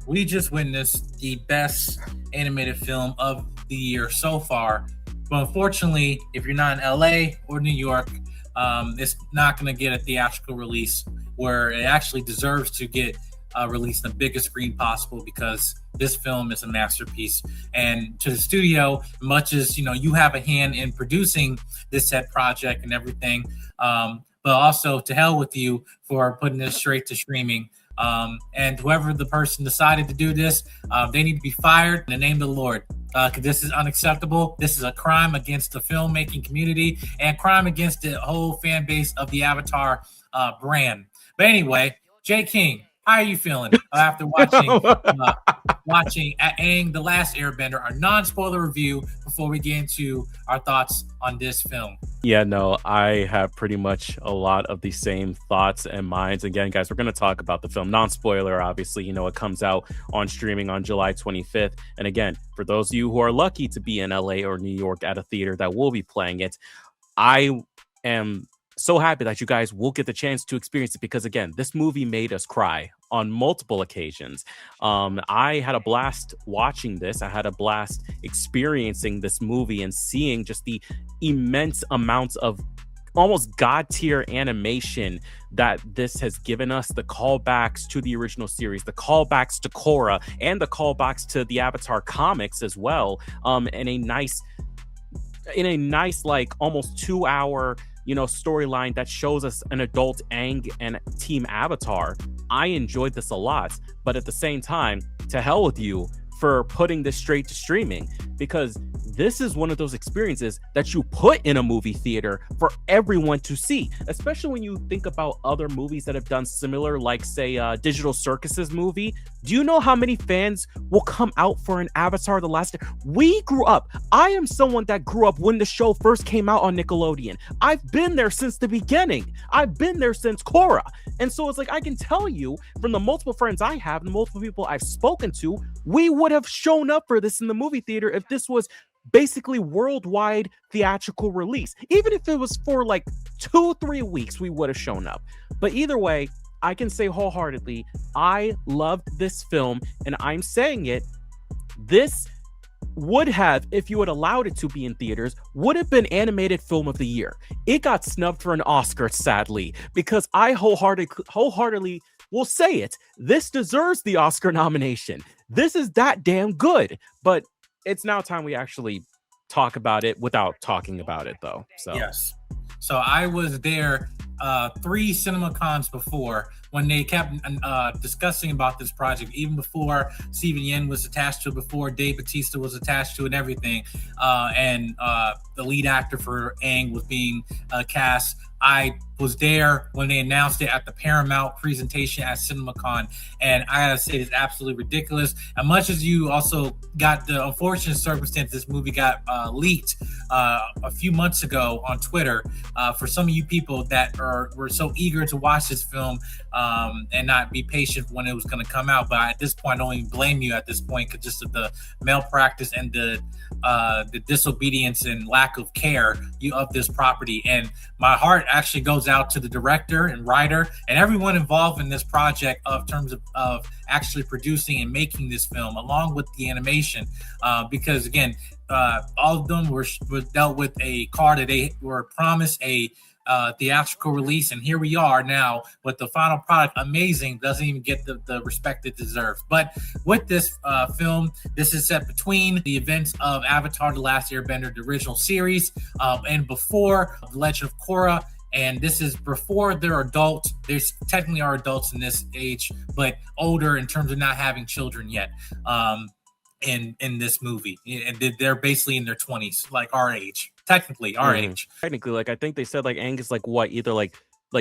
we just witnessed the best animated film of the year so far. But unfortunately, if you're not in LA or New York, it's not going to get a theatrical release where it actually deserves to get released on the biggest screen possible, because this film is a masterpiece. And to the studio, much as you have a hand in producing this set project and everything, but also to hell with you for putting this straight to streaming. And whoever the person decided to do this, they need to be fired in the name of the Lord. Because this is unacceptable. This is a crime against the filmmaking community and crime against the whole fan base of the Avatar brand. But anyway, Jay King, how are you feeling after watching Aang, The Last Airbender, our non-spoiler review, before we get into our thoughts on this film? Yeah, no, I have pretty much a lot of the same thoughts and minds. Again, guys, we're going to talk about the film. Non-spoiler, obviously, it comes out on streaming on July 25th. And again, for those of you who are lucky to be in LA or New York at a theater that will be playing it, I am so happy that you guys will get the chance to experience it, because again, this movie made us cry on multiple occasions. I had a blast watching this. I had a blast experiencing this movie and seeing just the immense amounts of almost god tier animation that this has given us, the callbacks to the original series, the callbacks to Korra, and the callbacks to the Avatar comics as well, in a nice like almost 2 hour storyline that shows us an adult Aang and Team Avatar. I enjoyed this a lot, but at the same time, to hell with you for putting this straight to streaming, because this is one of those experiences that you put in a movie theater for everyone to see, especially when you think about other movies that have done similar, like say Digital Circus's movie. Do you know how many fans will come out for an Avatar The Last? We grew up. I am someone that grew up when the show first came out on Nickelodeon. I've been there since the beginning. I've been there since Korra. And so it's like, I can tell you from the multiple friends I have and multiple people I've spoken to, we would have shown up for this in the movie theater if this was basically worldwide theatrical release. Even if it was for like 2-3 weeks, we would have shown up. But either way, I can say wholeheartedly, I loved this film, and I'm saying it, this would have, if you had allowed it to be in theaters, would have been animated film of the year. It got snubbed for an Oscar, sadly, because I wholeheartedly will say it. This deserves the Oscar nomination. This is that damn good. But it's now time we actually talk about it without talking about it, though. So yes. So I was there 3 CinemaCons before, when they kept discussing about this project, even before Yuen was attached to it, before Dave Bautista was attached to it and everything. And the lead actor for Aang was being cast. I was there when they announced it at the Paramount presentation at CinemaCon, and I gotta say, it's absolutely ridiculous. As much as you also got the unfortunate circumstance, this movie got leaked a few months ago on Twitter. For some of you people that were so eager to watch this film and not be patient when it was going to come out, but at this point, I don't even blame you at this point, because just of the malpractice and the disobedience and lack of care of this property. And my heart actually goes out to the director and writer and everyone involved in this project of terms of actually producing and making this film, along with the animation, because again, all of them were dealt with a car that they were promised a theatrical release, and here we are now with the final product. Amazing, doesn't even get the respect it deserves. But with this film, this is set between the events of Avatar: The Last Airbender, the original series, and before The Legend of Korra. And this is before they're adults. There's technically are adults in this age, but older in terms of not having children yet. In this movie, they're basically in their 20s, like our age. Technically, our age. Technically, like I think they said, like Aang is like what, either like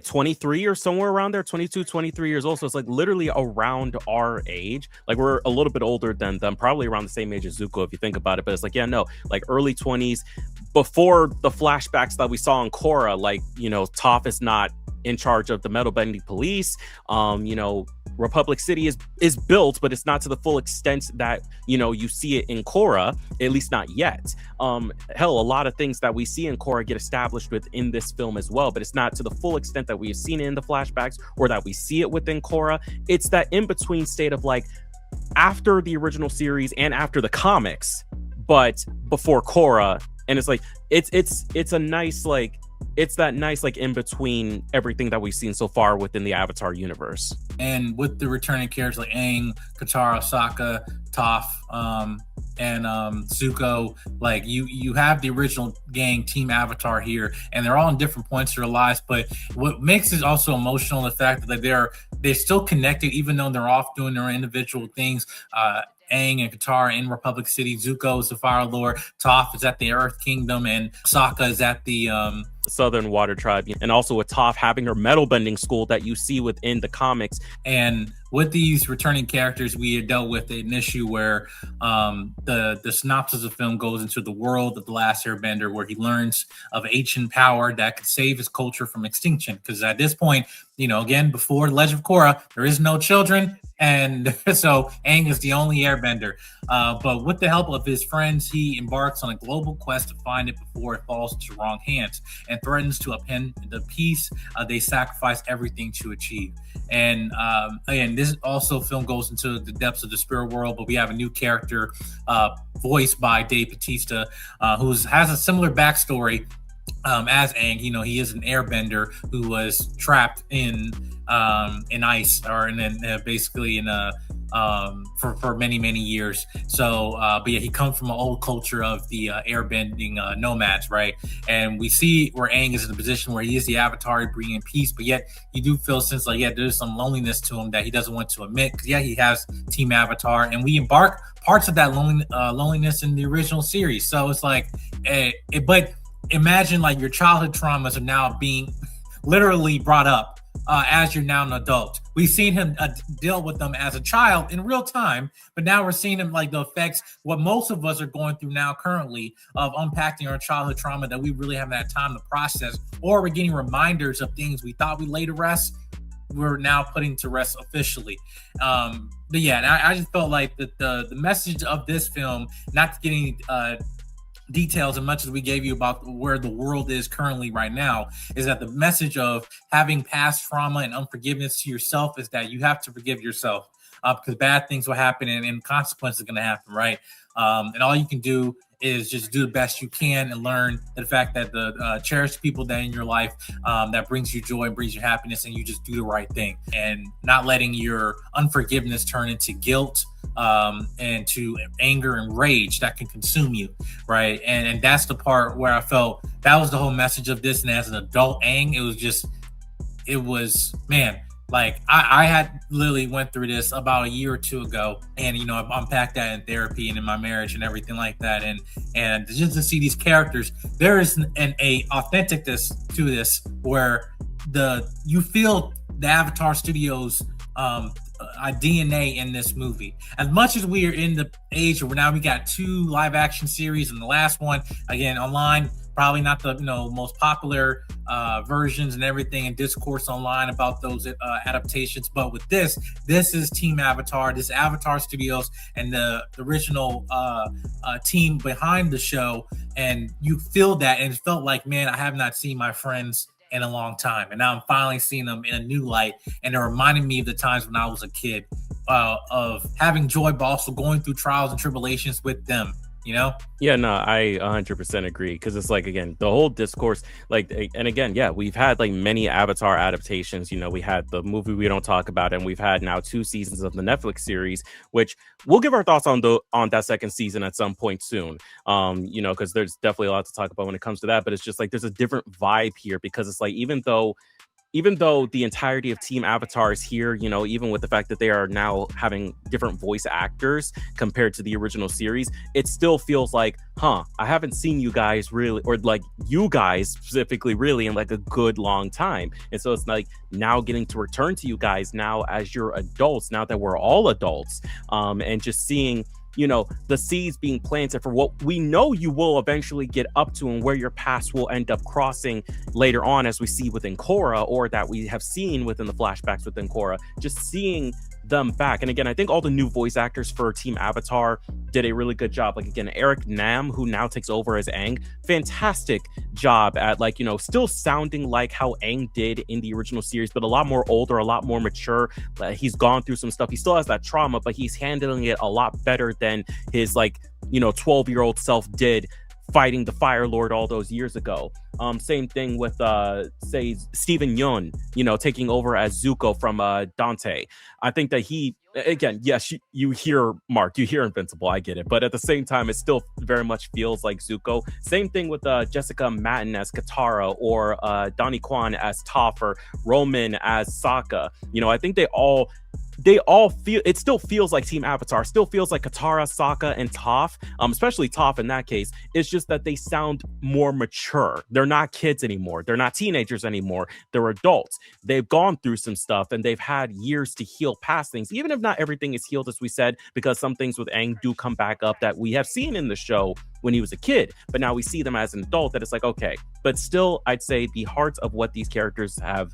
23 or somewhere around there, 22, 23 years old. So it's like literally around our age. Like we're a little bit older than them, probably around the same age as Zuko, if you think about it. But it's like, yeah, no, like early 20s, before the flashbacks that we saw in Korra, like, Toph is not in charge of the metal bending police. Republic City is built, but it's not to the full extent that you see it in Korra, at least not yet. Hell, a lot of things that we see in Korra get established within this film as well, but it's not to the full extent that we have seen it in the flashbacks or that we see it within Korra. It's that in between state of like after the original series and after the comics, but before Korra. And it's like it's a nice like it's that nice like in between everything that we've seen so far within the Avatar universe. And with the returning characters like Aang, Katara, Sokka, Toph, and Zuko, like you have the original gang, Team Avatar here, and they're all in different points of their lives. But what makes it also emotional, the fact that they're still connected, even though they're off doing their individual things. Aang and Katara in Republic City. Zuko is the Fire Lord. Toph is at the Earth Kingdom, and Sokka is at the Southern Water Tribe. And also with Toph having her metal bending school that you see within the comics. And with these returning characters, we had dealt with an issue where the synopsis of the film goes into the world of The Last Airbender, where he learns of ancient power that could save his culture from extinction. Because at this point, again, before The Legend of Korra, there is no children. And so Aang is the only airbender. But with the help of his friends, he embarks on a global quest to find it before it falls into wrong hands and threatens to upend the peace they sacrifice everything to achieve. And again, this also film goes into the depths of the spirit world, but we have a new character voiced by Bautista, who has a similar backstory as Aang. He is an airbender who was trapped in ice, or basically in a for many years. So but yeah, he comes from an old culture of the airbending nomads, right? And we see where Aang is in a position where he is the avatar bringing peace, but yet you do feel sense like, yeah, there's some loneliness to him that he doesn't want to admit, because yeah, he has Team Avatar, and we embark parts of that loneliness in the original series. So it's like but imagine like your childhood traumas are now being literally brought up as you're now an adult. We've seen him deal with them as a child in real time, but now we're seeing him like the effects, what most of us are going through now currently, of unpacking our childhood trauma that we really haven't had time to process, or we're getting reminders of things we thought we laid to rest, we're now putting to rest officially. But yeah, and I just felt like the message of this film, not to get any details as much as we gave you about where the world is currently right now, is that the message of having past trauma and unforgiveness to yourself is that you have to forgive yourself, because bad things will happen and consequences are going to happen, right? And all you can do is just do the best you can and learn the fact that the cherish people that in your life that brings you joy and brings you happiness, and you just do the right thing, and not letting your unforgiveness turn into guilt and to anger and rage that can consume you, right? And that's the part where I felt that was the whole message of this. And as an adult Aang, it was man, like I had literally went through this about a year or two ago, and I've unpacked that in therapy and in my marriage and everything like that, and just to see these characters, there is a authenticness to this where you feel the Avatar Studios DNA in this movie. As much as we are in the age where now we got 2 live action series, and the last one again online, probably not the most popular versions and everything, and discourse online about those adaptations. But with this is Team Avatar, this Avatar Studios, and the original team behind the show, and you feel that, and it felt like, man, I have not seen my friends in a long time, and now I'm finally seeing them in a new light, and it reminded me of the times when I was a kid, of having joy but also going through trials and tribulations with them. Yeah, no, I 100% agree, because it's like, again, the whole discourse, like, and again, yeah, we've had like many Avatar adaptations. We had the movie we don't talk about, and we've had now 2 seasons of the Netflix series, which we'll give our thoughts on that second season at some point soon, because there's definitely a lot to talk about when it comes to that. But it's just like there's a different vibe here, because it's like even though the entirety of Team Avatar is here, even with the fact that they are now having different voice actors compared to the original series, it still feels like, I haven't seen you guys really, or like you guys specifically really, in like a good long time. And so it's like now getting to return to you guys now as you're adults, now that we're all adults, and just seeing the seeds being planted for what we know you will eventually get up to, and where your paths will end up crossing later on, as we see within Korra, or that we have seen within the flashbacks within Korra, just seeing them back. And again, I think all the new voice actors for Team Avatar did a really good job. Like again, Eric Nam, who now takes over as Aang, fantastic job at like, you know, still sounding like how Aang did in the original series, but a lot more older, a lot more mature. He's gone through some stuff. He still has that trauma, but he's handling it a lot better than his like, you know, 12-year-old self did fighting the Fire Lord all those years ago. Same thing with say Steven Yeun, you know, taking over as Zuko from Dante. I think that he, again, yes, you hear Mark, you hear Invincible, I get it, but at the same time, it still very much feels like Zuko. Same thing with Jessica Matten as Katara, or Donnie Quan as Toph, or Róman as Sokka. You know, I think they all feel, it still feels like Team Avatar, still feels like Katara, Sokka, and Toph, especially Toph in that case. It's just that they sound more mature. They're not kids anymore. They're not teenagers anymore. They're adults. They've gone through some stuff and they've had years to heal past things, even if not everything is healed, as we said, because some things with Aang do come back up that we have seen in the show when he was a kid, but now we see them as an adult, that it's like, okay, but still, I'd say the heart of what these characters have,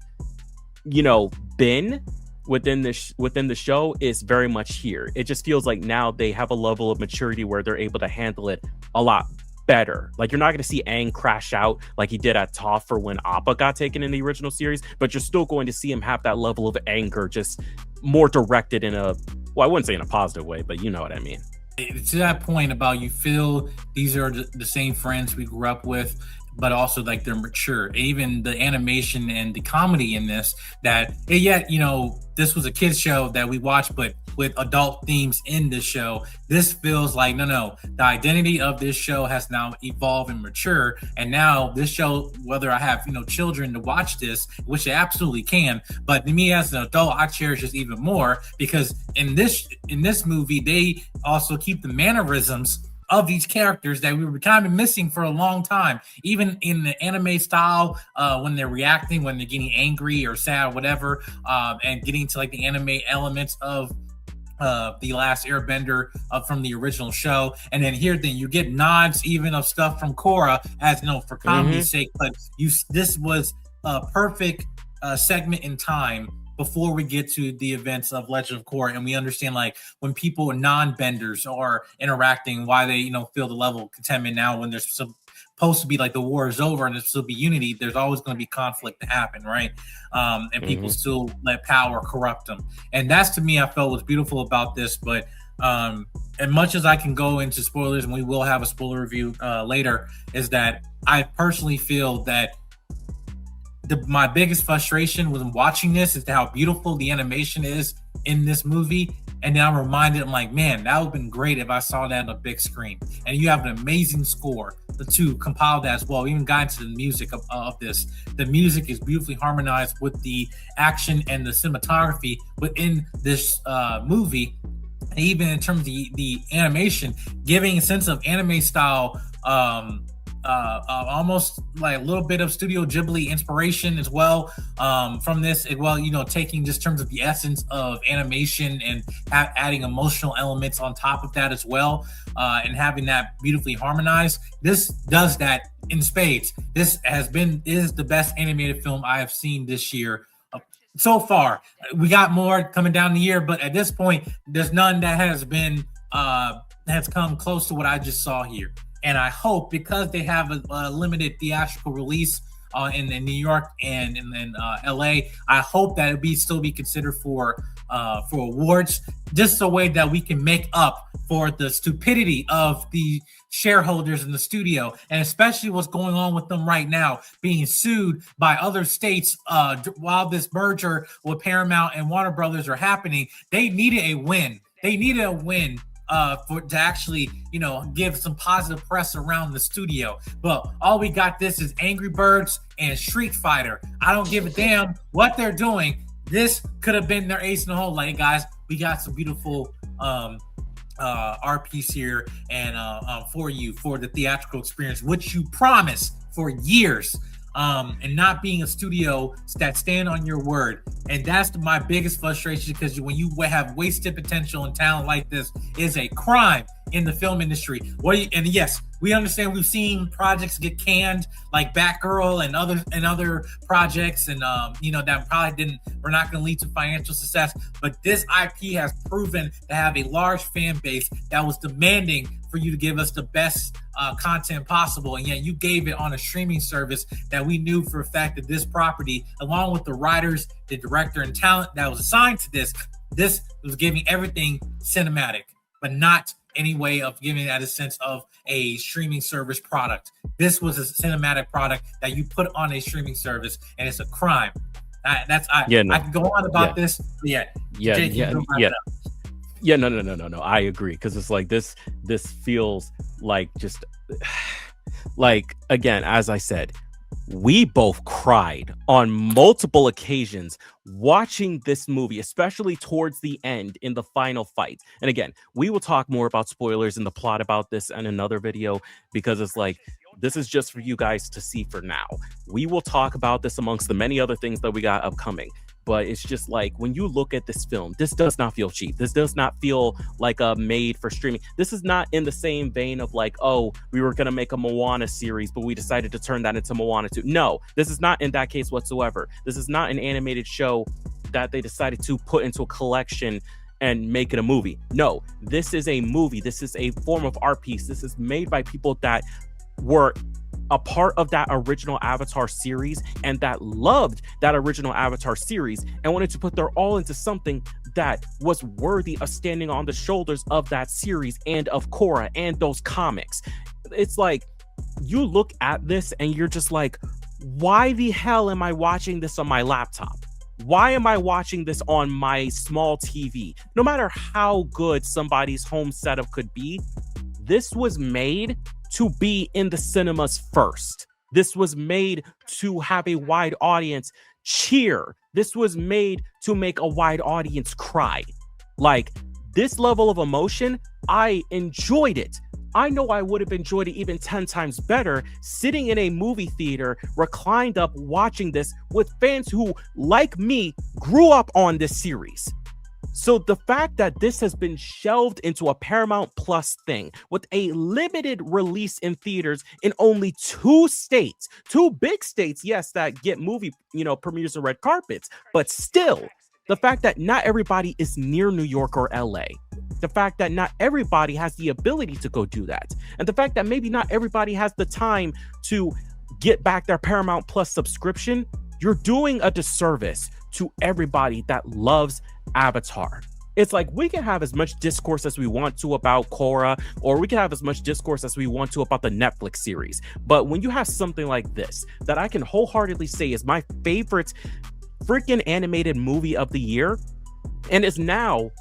you know, been within the show is very much here. It just feels like now they have a level of maturity where they're able to handle it a lot better. Like, you're not going to see Aang crash out like he did at Toph for when Appa got taken in the original series, but you're still going to see him have that level of anger, just more directed in a, well, I wouldn't say in a positive way, but you know what I mean. To that point about, you feel these are the same friends we grew up with, but also like they're mature. Even the animation and the comedy in this, that yet, you know, this was a kids show that we watched, but with adult themes in this show. This feels like, no, the identity of this show has now evolved and mature. And now this show, whether I have, you know, children to watch this, which they absolutely can, but to me as an adult, I cherish this even more, because in this movie, they also keep the mannerisms of these characters that we were kind of missing for a long time, even in the anime style, when they're reacting, when they're getting angry or sad, whatever, and getting to like the anime elements of the Last Airbender from the original show. And then here, then you get nods even of stuff from Korra, as you know, for comedy's sake. But this was a perfect segment in time before we get to the events of Legend of Korra, and we understand like when people, non-benders, are interacting, why they, you know, feel the level of contentment now when there's supposed to be like the war is over and there's still be unity. There's always going to be conflict to happen, right? And people still let power corrupt them, and that's, to me, I felt was beautiful about this. But as much as I can go into spoilers, and we will have a spoiler review later, is that I personally feel that my biggest frustration when watching this is how beautiful the animation is in this movie. And then I'm reminded, I'm like, man, that would have been great if I saw that on a big screen. And you have an amazing score to compile that as well. Even got into the music of this. The music is beautifully harmonized with the action and the cinematography within this movie. And even in terms of the animation, giving a sense of anime style, almost like a little bit of Studio Ghibli inspiration as well, from this as well, you know, taking just terms of the essence of animation and adding emotional elements on top of that as well, and having that beautifully harmonized. This does that in spades. This is the best animated film I have seen this year so far. We got more coming down the year, but at this point, there's none that has come close to what I just saw here. And I hope, because they have a limited theatrical release in New York and in LA, I hope that it still be considered for awards, just a way that we can make up for the stupidity of the shareholders in the studio, and especially what's going on with them right now, being sued by other states while this merger with Paramount and Warner Brothers are happening. They needed a win. To actually, you know, give some positive press around the studio. But all we got this is Angry Birds and Street Fighter. I don't give a damn what they're doing. This could have been their ace in the hole. Like, guys, we got some beautiful RPs here, and for you, for the theatrical experience, which you promised for years. And not being a studio that stand on your word. And that's my biggest frustration, because when you have wasted potential and talent like this, is a crime in the film industry. And yes, We understand we've seen projects get canned, like Batgirl and other projects, and that probably we're not going to lead to financial success. But this IP has proven to have a large fan base that was demanding for you to give us the best content possible, and yet you gave it on a streaming service that we knew for a fact that this property, along with the writers, the director, and talent that was assigned to this was giving everything cinematic, but not any way of giving that a sense of a streaming service product. This was a cinematic product that you put on a streaming service, and it's a crime. I can go on about this. But No. I agree, because it's like this feels like just like, again, as I said, we both cried on multiple occasions watching this movie, especially towards the end in the final fight. And again, we will talk more about spoilers and the plot about this in another video, because it's like, this is just for you guys to see for now. We will talk about this amongst the many other things that we got upcoming. But it's just like, when you look at this film, this does not feel cheap. This does not feel like a made for streaming. This is not in the same vein of like, oh, we were going to make a Moana series, but we decided to turn that into Moana 2. No, this is not in that case whatsoever. This is not an animated show that they decided to put into a collection and make it a movie. No, this is a movie. This is a form of art piece. This is made by people that were a part of that original Avatar series and that loved that original Avatar series and wanted to put their all into something that was worthy of standing on the shoulders of that series and of Korra and those comics. It's like, you look at this and you're just like, why the hell am I watching this on my laptop? Why am I watching this on my small TV? No matter how good somebody's home setup could be, this was made to be in the cinemas first. This was made to have a wide audience cheer. This was made to make a wide audience cry. Like, this level of emotion, I enjoyed it. I know I would have enjoyed it even 10 times better sitting in a movie theater, reclined up, watching this with fans who, like me, grew up on this series. So the fact that this has been shelved into a Paramount Plus thing with a limited release in theaters in only 2 states, 2 big states, yes, that get movie, premieres and red carpets, but still, the fact that not everybody is near New York or LA, the fact that not everybody has the ability to go do that, and the fact that maybe not everybody has the time to get back their Paramount Plus subscription, you're doing a disservice to everybody that loves Avatar. It's like, we can have as much discourse as we want to about Korra, or we can have as much discourse as we want to about the Netflix series. But when you have something like this, that I can wholeheartedly say is my favorite freaking animated movie of the year, and is now,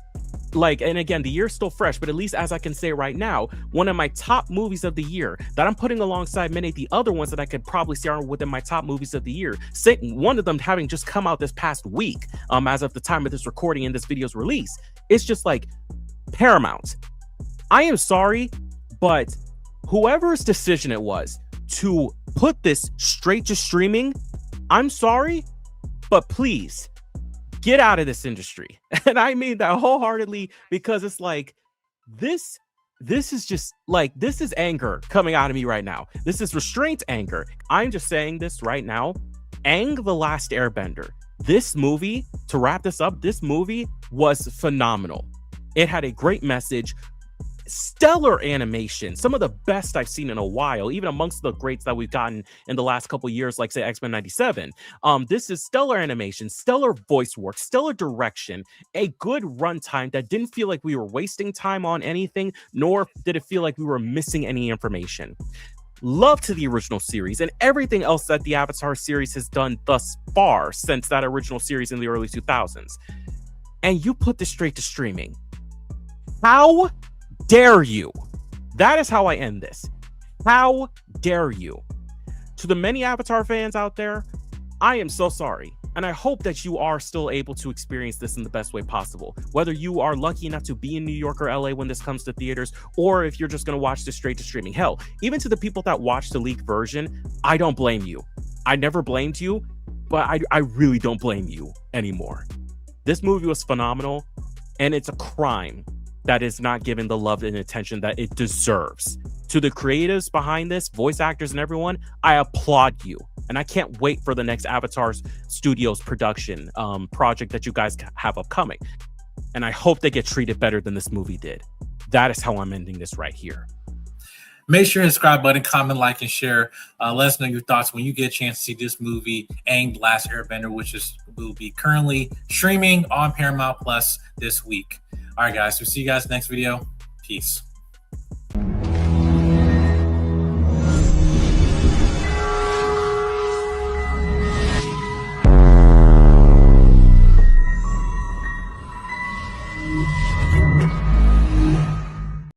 like, and again, the year's still fresh, but at least as I can say right now, one of my top movies of the year that I'm putting alongside many of the other ones that I could probably say are within my top movies of the year. One of them having just come out this past week, as of the time of this recording and this video's release. It's just like, Paramount, I am sorry, but whoever's decision it was to put this straight to streaming, I'm sorry, but please get out of this industry. And I mean that wholeheartedly, because it's like, this is just like, this is anger coming out of me right now. This is restraint anger. I'm just saying this right now. Aang, The Last Airbender. This movie, to wrap this up, this movie was phenomenal. It had a great message, stellar animation, some of the best I've seen in a while, even amongst the greats that we've gotten in the last couple years, like say X-Men 97. This is stellar animation, stellar voice work, stellar direction, a good runtime that didn't feel like we were wasting time on anything, nor did it feel like we were missing any information. Love to the original series and everything else that the Avatar series has done thus far since that original series in the early 2000s. And you put this straight to streaming. How dare you? That is how I end this. How dare you? To the many Avatar fans out there, I am so sorry. And I hope that you are still able to experience this in the best way possible. Whether you are lucky enough to be in New York or LA when this comes to theaters, or if you're just going to watch this straight to streaming. Hell, even to the people that watch the leaked version, I don't blame you. I never blamed you, but I really don't blame you anymore. This movie was phenomenal, and it's a crime that is not given the love and attention that it deserves To the creatives behind this, voice actors and everyone, I applaud you. And I can't wait for the next Avatar Studios production project that you guys have upcoming. And I hope they get treated better than this movie did. That is how I'm ending this right here. Make sure to subscribe button, comment, like, and share. Let us know your thoughts when you get a chance to see this movie, Aang: Last Airbender, which will be currently streaming on Paramount Plus this week. All right, guys. We'll see you guys next video. Peace.